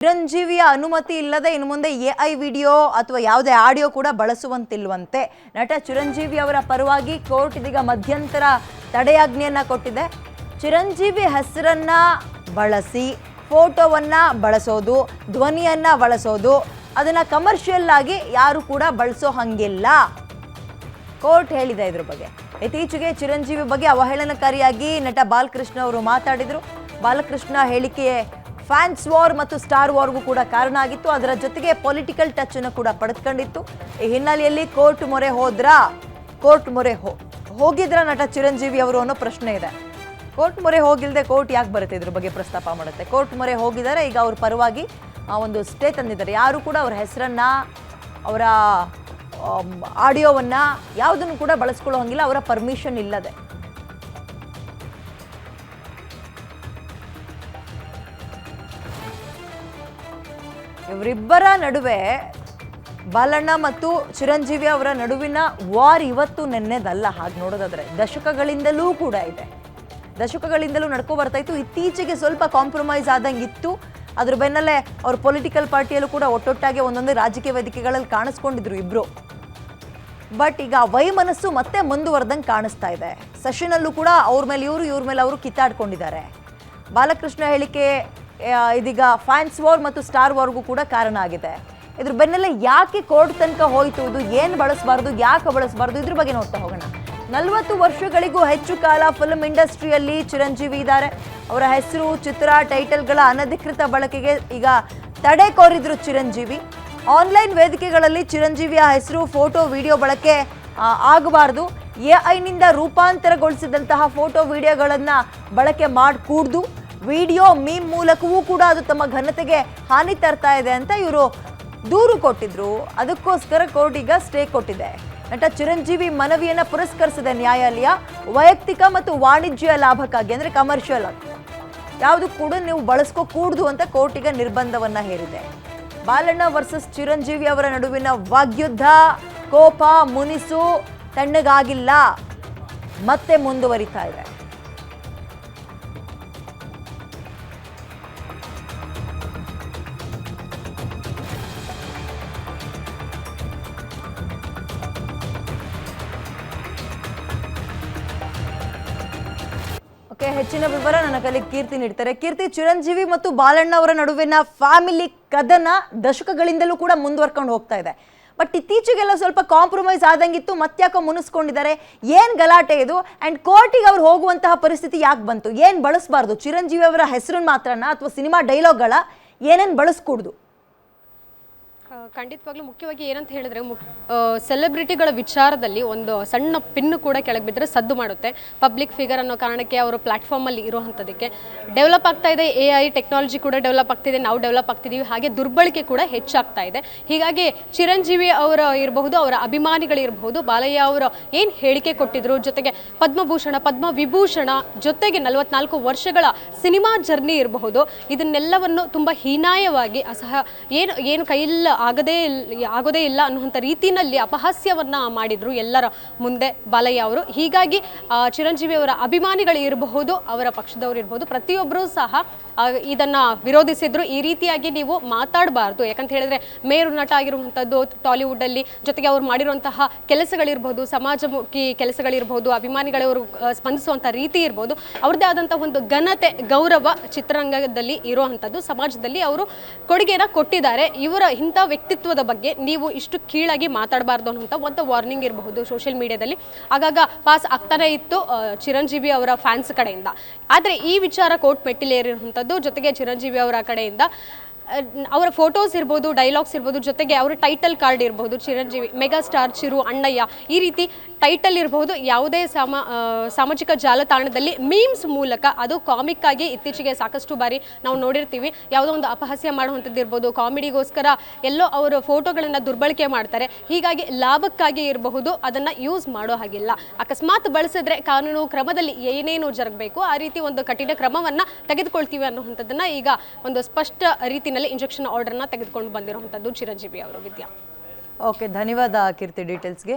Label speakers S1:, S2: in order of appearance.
S1: ಚಿರಂಜೀವಿಯ ಅನುಮತಿ ಇಲ್ಲದೆ ಇನ್ನು ಮುಂದೆ ಎಐ ವಿಡಿಯೋ ಅಥವಾ ಯಾವುದೇ ಆಡಿಯೋ ಕೂಡ ಬಳಸುವಂತಿಲ್ವಂತೆ. ನಟ ಚಿರಂಜೀವಿ ಅವರ ಪರವಾಗಿ ಕೋರ್ಟ್ ಇದೀಗ ಮಧ್ಯಂತರ ತಡೆಯಾಜ್ಞೆಯನ್ನ ಕೊಟ್ಟಿದೆ. ಚಿರಂಜೀವಿ ಹೆಸರನ್ನ ಬಳಸಿ ಫೋಟೋವನ್ನ ಬಳಸೋದು, ಧ್ವನಿಯನ್ನ ಬಳಸೋದು, ಅದನ್ನ ಕಮರ್ಷಿಯಲ್ ಆಗಿ ಯಾರು ಕೂಡ ಬಳಸೋ ಹಂಗಿಲ್ಲ ಕೋರ್ಟ್ ಹೇಳಿದೆ ಇದ್ರ ಬಗ್ಗೆ. ಇತ್ತೀಚೆಗೆ ಚಿರಂಜೀವಿ ಬಗ್ಗೆ ಅವಹೇಳನಕಾರಿಯಾಗಿ ನಟ ಬಾಲಕೃಷ್ಣ ಅವರು ಮಾತಾಡಿದ್ರು. ಬಾಲಕೃಷ್ಣ ಹೇಳಿಕೆ ಫ್ಯಾನ್ಸ್ ವಾರ್ ಮತ್ತು ಸ್ಟಾರ್ ವಾರ್ಗೂ ಕೂಡ ಕಾರಣ ಆಗಿತ್ತು. ಅದರ ಜೊತೆಗೆ ಪೊಲಿಟಿಕಲ್ ಟಚ್ ಅನ್ನು ಕೂಡ ಪಡೆದುಕೊಂಡಿತ್ತು. ಈ ಹಿನ್ನೆಲೆಯಲ್ಲಿ ಕೋರ್ಟ್ ಮೊರೆ ಹೋಗಿದ್ರ ನಟ ಚಿರಂಜೀವಿ ಅವರು ಅನ್ನೋ ಪ್ರಶ್ನೆ ಇದೆ. ಕೋರ್ಟ್ ಮೊರೆ ಹೋಗಿಲ್ಲದೆ ಕೋರ್ಟ್ ಯಾಕೆ ಬರುತ್ತೆ, ಇದ್ರ ಬಗ್ಗೆ ಪ್ರಸ್ತಾಪ ಮಾಡುತ್ತೆ. ಕೋರ್ಟ್ ಮೊರೆ ಹೋಗಿದ್ದಾರೆ. ಈಗ ಅವ್ರ ಪರವಾಗಿ ಒಂದು ಸ್ಟೇ ತಂದಿದ್ದಾರೆ. ಯಾರು ಕೂಡ ಅವರ ಹೆಸರನ್ನ, ಅವರ ಆಡಿಯೋವನ್ನ ಯಾವುದನ್ನು ಕೂಡ ಬಳಸ್ಕೊಳ್ಳೋ ಹಂಗಿಲ್ಲ, ಅವರ ಪರ್ಮಿಷನ್ ಇಲ್ಲದೆ. ಇವರಿಬ್ಬರ ನಡುವೆ, ಬಾಲಣ್ಣ ಮತ್ತು ಚಿರಂಜೀವಿ ಅವರ ನಡುವಿನ ವಾರ್ ಇವತ್ತು ನೆನ್ನೆದಲ್ಲ. ಹಾಗೆ ನೋಡೋದಾದ್ರೆ ದಶಕಗಳಿಂದಲೂ ಕೂಡ ಇದೆ, ದಶಕಗಳಿಂದಲೂ ನಡ್ಕೊ ಬರ್ತಾ ಇತ್ತು. ಇತ್ತೀಚೆಗೆ ಸ್ವಲ್ಪ ಕಾಂಪ್ರಮೈಸ್ ಆದಂಗಿತ್ತು. ಅದ್ರ ಬೆನ್ನಲ್ಲೇ ಅವ್ರ ಪೊಲಿಟಿಕಲ್ ಪಾರ್ಟಿಯಲ್ಲೂ ಕೂಡ ಒಟ್ಟೊಟ್ಟಾಗಿ ಒಂದೊಂದೇ ರಾಜಕೀಯ ವೇದಿಕೆಗಳಲ್ಲಿ ಕಾಣಿಸ್ಕೊಂಡಿದ್ರು ಇಬ್ರು. ಬಟ್ ಈಗ ವೈಮನಸ್ಸು ಮತ್ತೆ ಮುಂದುವರೆದಂಗೆ ಕಾಣಿಸ್ತಾ ಇದೆ. ಸೆಷನಲ್ಲೂ ಕೂಡ ಅವ್ರ ಮೇಲೆ ಇವರು, ಇವ್ರ ಮೇಲೆ ಅವರು ಕಿತ್ತಾಡ್ಕೊಂಡಿದ್ದಾರೆ. ಬಾಲಕೃಷ್ಣ ಹೇಳಿಕೆ ಇದೀಗ ಫ್ಯಾನ್ಸ್ ವಾರ್ ಮತ್ತು ಸ್ಟಾರ್ ವಾರ್ಗೂ ಕೂಡ ಕಾರಣ ಆಗಿದೆ. ಇದ್ರ ಬೆನ್ನಲ್ಲೇ ಯಾಕೆ ಕೋರ್ಟ್ ತನಕ ಹೋಯ್ತು, ಇದು ಏನು ಬಳಸಬಾರ್ದು, ಯಾಕೆ ಬಳಸಬಾರ್ದು, ಇದ್ರ ಬಗ್ಗೆ ನೋಡ್ತಾ ಹೋಗೋಣ. 40 ವರ್ಷಗಳಿಗೂ ಹೆಚ್ಚು ಕಾಲ ಫಿಲ್ಮ್ ಇಂಡಸ್ಟ್ರಿಯಲ್ಲಿ ಚಿರಂಜೀವಿ ಇದ್ದಾರೆ. ಅವರ ಹೆಸರು, ಚಿತ್ರ, ಟೈಟಲ್ಗಳ ಅನಧಿಕೃತ ಬಳಕೆಗೆ ಈಗ ತಡೆ ಕೋರಿದ್ರು ಚಿರಂಜೀವಿ. ಆನ್ಲೈನ್ ವೇದಿಕೆಗಳಲ್ಲಿ ಚಿರಂಜೀವಿಯ ಹೆಸರು, ಫೋಟೋ, ವಿಡಿಯೋ ಬಳಕೆ ಆಗಬಾರ್ದು. ಎಐನಿಂದ ರೂಪಾಂತರಗೊಳಿಸಿದಂತಹ ಫೋಟೋ ವಿಡಿಯೋಗಳನ್ನು ಬಳಕೆ ಮಾಡಕೂಡ್ದು. ವಿಡಿಯೋ ಮೀಮ್ ಮೂಲಕವೂ ಕೂಡ ಅದು ತಮ್ಮ ಘನತೆಗೆ ಹಾನಿ ತರ್ತಾ ಇದೆ ಅಂತ ಇವರು ದೂರು ಕೊಟ್ಟಿದ್ರು. ಅದಕ್ಕೋಸ್ಕರ ಕೋರ್ಟ್ ಈಗ ಸ್ಟೇ ಕೊಟ್ಟಿದೆ. ನಟ ಚಿರಂಜೀವಿ ಮನವಿಯನ್ನ ಪುರಸ್ಕರಿಸಿದೆ ನ್ಯಾಯಾಲಯ. ವೈಯಕ್ತಿಕ ಮತ್ತು ವಾಣಿಜ್ಯ ಲಾಭಕ್ಕಾಗಿ, ಅಂದ್ರೆ ಕಮರ್ಷಿಯಲ್ ಆಗಿ ಯಾವುದು ಕೂಡ ನೀವು ಬಳಸ್ಕೋಕೂಡ್ದು ಅಂತ ಕೋರ್ಟ್ ಈಗ ನಿರ್ಬಂಧವನ್ನ ಹೇರಿದೆ. ಬಾಲಣ್ಣ ವರ್ಸಸ್ ಚಿರಂಜೀವಿ ಅವರ ನಡುವಿನ ವಾಗ್ಯುದ್ಧ, ಕೋಪ, ಮುನಿಸು ತಣ್ಣಗಾಗಿಲ್ಲ, ಮತ್ತೆ ಮುಂದುವರಿತಾ ಇದೆ. ಹೆಚ್ಚಿನ ವಿವರ ನನ್ನ ಕೈಲಿ ಕೀರ್ತಿ ನೀಡ್ತಾರೆ. ಕೀರ್ತಿ, ಚಿರಂಜೀವಿ ಮತ್ತು ಬಾಲಣ್ಣ ಅವರ ನಡುವಿನ ಫ್ಯಾಮಿಲಿ ಕದನ ದಶಕಗಳಿಂದಲೂ ಕೂಡ ಮುಂದುವರ್ಕೊಂಡು ಹೋಗ್ತಾ ಇದೆ. ಬಟ್ ಇತ್ತೀಚೆಗೆಲ್ಲ ಸ್ವಲ್ಪ ಕಾಂಪ್ರಮೈಸ್ ಆದಂಗಿತ್ತು, ಮತ್ತ್ಯಾಕೋ ಮುನಿಸ್ಕೊಂಡಿದ್ದಾರೆ. ಏನ್ ಗಲಾಟೆ ಇದು? ಅಂಡ್ ಕೋರ್ಟಿಗೆ ಅವ್ರು ಹೋಗುವಂತಹ ಪರಿಸ್ಥಿತಿ ಯಾಕೆ ಬಂತು? ಏನ್ ಬಳಸಬಾರ್ದು? ಚಿರಂಜೀವಿ ಅವರ ಹೆಸರನ್ನ ಮಾತ್ರನ ಅಥವಾ ಸಿನಿಮಾ ಡೈಲಾಗ್ಗಳ ಏನೇನು ಬಳಸ್ಕೂಡ್ದು?
S2: ಖಂಡಿತವಾಗ್ಲೂ ಮುಖ್ಯವಾಗಿ ಏನಂತ ಹೇಳಿದ್ರೆ, ಸೆಲೆಬ್ರಿಟಿಗಳ ವಿಚಾರದಲ್ಲಿ ಒಂದು ಸಣ್ಣ ಪಿನ್ನು ಕೂಡ ಕೆಳಗೆ ಬಿದ್ದರೆ ಸದ್ದು ಮಾಡುತ್ತೆ. ಪಬ್ಲಿಕ್ ಫಿಗರ್ ಅನ್ನೋ ಕಾರಣಕ್ಕೆ ಅವರು ಪ್ಲಾಟ್ಫಾರ್ಮಲ್ಲಿ ಇರುವಂಥದ್ದಕ್ಕೆ ಡೆವಲಪ್ ಆಗ್ತಾ ಇದೆ. AI ಟೆಕ್ನಾಲಜಿ ಕೂಡ ಡೆವಲಪ್ ಆಗ್ತಿದೆ, ನಾವು ಡೆವಲಪ್ ಆಗ್ತಿದ್ದೀವಿ, ಹಾಗೆ ದುರ್ಬಳಕೆ ಕೂಡ ಹೆಚ್ಚಾಗ್ತಾ ಇದೆ. ಹೀಗಾಗಿ ಚಿರಂಜೀವಿ ಅವರ ಇರಬಹುದು, ಅವರ ಅಭಿಮಾನಿಗಳಿರಬಹುದು, ಬಾಲಯ್ಯ ಅವರು ಏನು ಹೇಳಿಕೆ ಕೊಟ್ಟಿದ್ರು, ಜೊತೆಗೆ ಪದ್ಮಭೂಷಣ, ಪದ್ಮವಿಭೂಷಣ, ಜೊತೆಗೆ 44 ವರ್ಷಗಳ ಸಿನಿಮಾ ಜರ್ನಿ ಇರಬಹುದು, ಇದನ್ನೆಲ್ಲವನ್ನು ತುಂಬ ಹೀನಾಯವಾಗಿ ಏನು ಕೈಯಲ್ಲಿ ಆಗೋದೇ ಇಲ್ಲ ಅನ್ನುವಂಥ ರೀತಿಯಲ್ಲಿ ಅಪಹಾಸ್ಯವನ್ನ ಮಾಡಿದ್ರು ಎಲ್ಲರ ಮುಂದೆ ಬಾಲಯ್ಯ ಅವರು. ಹೀಗಾಗಿ ಚಿರಂಜೀವಿ ಅವರ ಅಭಿಮಾನಿಗಳು ಇರಬಹುದು, ಅವರ ಪಕ್ಷದವರು ಇರಬಹುದು, ಪ್ರತಿಯೊಬ್ಬರೂ ಸಹ ಇದನ್ನ ವಿರೋಧಿಸಿದ್ರು. ಈ ರೀತಿಯಾಗಿ ನೀವು ಮಾತಾಡಬಾರ್ದು, ಯಾಕಂತ ಹೇಳಿದ್ರೆ ಮೇರು ನಟ ಆಗಿರುವಂಥದ್ದು ಟಾಲಿವುಡ್ ಅಲ್ಲಿ, ಜೊತೆಗೆ ಅವ್ರು ಮಾಡಿರುವಂತಹ ಕೆಲಸಗಳಿರ್ಬೋದು, ಸಮಾಜಮುಖಿ ಕೆಲಸಗಳಿರ್ಬೋದು, ಅಭಿಮಾನಿಗಳವರು ಸ್ಪಂದಿಸುವಂಥ ರೀತಿ ಇರ್ಬೋದು, ಅವ್ರದ್ದೇ ಆದಂತಹ ಒಂದು ಘನತೆ, ಗೌರವ ಚಿತ್ರರಂಗದಲ್ಲಿ ಇರುವಂಥದ್ದು, ಸಮಾಜದಲ್ಲಿ ಅವರು ಕೊಡುಗೆನ ಕೊಟ್ಟಿದ್ದಾರೆ. ಇವರ ಇಂಥ ವ್ಯಕ್ತಿತ್ವದ ಬಗ್ಗೆ ನೀವು ಇಷ್ಟು ಕೀಳಾಗಿ ಮಾತಾಡಬಾರ್ದು ಅನ್ನುವಂಥ ಒಂದು ವಾರ್ನಿಂಗ್ ಇರಬಹುದು ಸೋಷಿಯಲ್ ಮೀಡಿಯಾದಲ್ಲಿ ಆಗಾಗ ಪಾಸ್ ಆಗ್ತಾನೆ ಇತ್ತು ಚಿರಂಜೀವಿ ಅವರ ಫ್ಯಾನ್ಸ್ ಕಡೆಯಿಂದ. ಆದರೆ ಈ ವಿಚಾರ ಕೋರ್ಟ್ ಮೆಟ್ಟಿಲೇರಿರುವಂಥದ್ದು, ಜೊತೆಗೆ ಚಿರಂಜೀವಿ ಅವರ ಕಡೆಯಿಂದ ಅವರ ಫೋಟೋಸ್ ಇರ್ಬೋದು, ಡೈಲಾಗ್ಸ್ ಇರ್ಬೋದು, ಜೊತೆಗೆ ಅವರ ಟೈಟಲ್ ಕಾರ್ಡ್ ಇರಬಹುದು, ಚಿರಂಜೀವಿ ಮೆಗಾ ಸ್ಟಾರ್, ಚಿರು, ಅಣ್ಣಯ್ಯ, ಈ ರೀತಿ ಟೈಟಲ್ ಇರಬಹುದು. ಯಾವುದೇ ಸಾಮಾಜಿಕ ಜಾಲತಾಣದಲ್ಲಿ ಮೀಮ್ಸ್ ಮೂಲಕ, ಅದು ಕಾಮಿಕ್ ಆಗಿ ಇತ್ತೀಚೆಗೆ ಸಾಕಷ್ಟು ಬಾರಿ ನಾವು ನೋಡಿರ್ತೀವಿ, ಯಾವುದೋ ಒಂದು ಅಪಹಾಸ್ಯ ಮಾಡುವಂಥದ್ದು ಇರ್ಬೋದು, ಕಾಮಿಡಿಗೋಸ್ಕರ ಎಲ್ಲೋ ಅವರು ಫೋಟೋಗಳನ್ನು ದುರ್ಬಳಕೆ ಮಾಡ್ತಾರೆ. ಹೀಗಾಗಿ ಲಾಭಕ್ಕಾಗಿ ಇರಬಹುದು, ಅದನ್ನು ಯೂಸ್ ಮಾಡೋ ಹಾಗಿಲ್ಲ. ಅಕಸ್ಮಾತ್ ಬಳಸಿದ್ರೆ ಕಾನೂನು ಕ್ರಮದಲ್ಲಿ ಏನೇನು ಜರುಗಬೇಕು ಆ ರೀತಿ ಒಂದು ಕಠಿಣ ಕ್ರಮವನ್ನು ತೆಗೆದುಕೊಳ್ತೀವಿ ಅನ್ನುವಂಥದ್ದನ್ನು ಈಗ ಒಂದು ಸ್ಪಷ್ಟ ರೀತಿಯಲ್ಲಿ ಇಂಜೆಕ್ಷನ್ ಆರ್ಡರ್ನ ತೆಗೆದುಕೊಂಡು ಬಂದಿರುವಂಥದ್ದು ಚಿರಂಜೀವಿ ಅವರು. ವಿದ್ಯಾ,
S1: ಓಕೆ, ಧನ್ಯವಾದ ಕೀರ್ತಿ ಡೀಟೇಲ್ಸ್ಗೆ.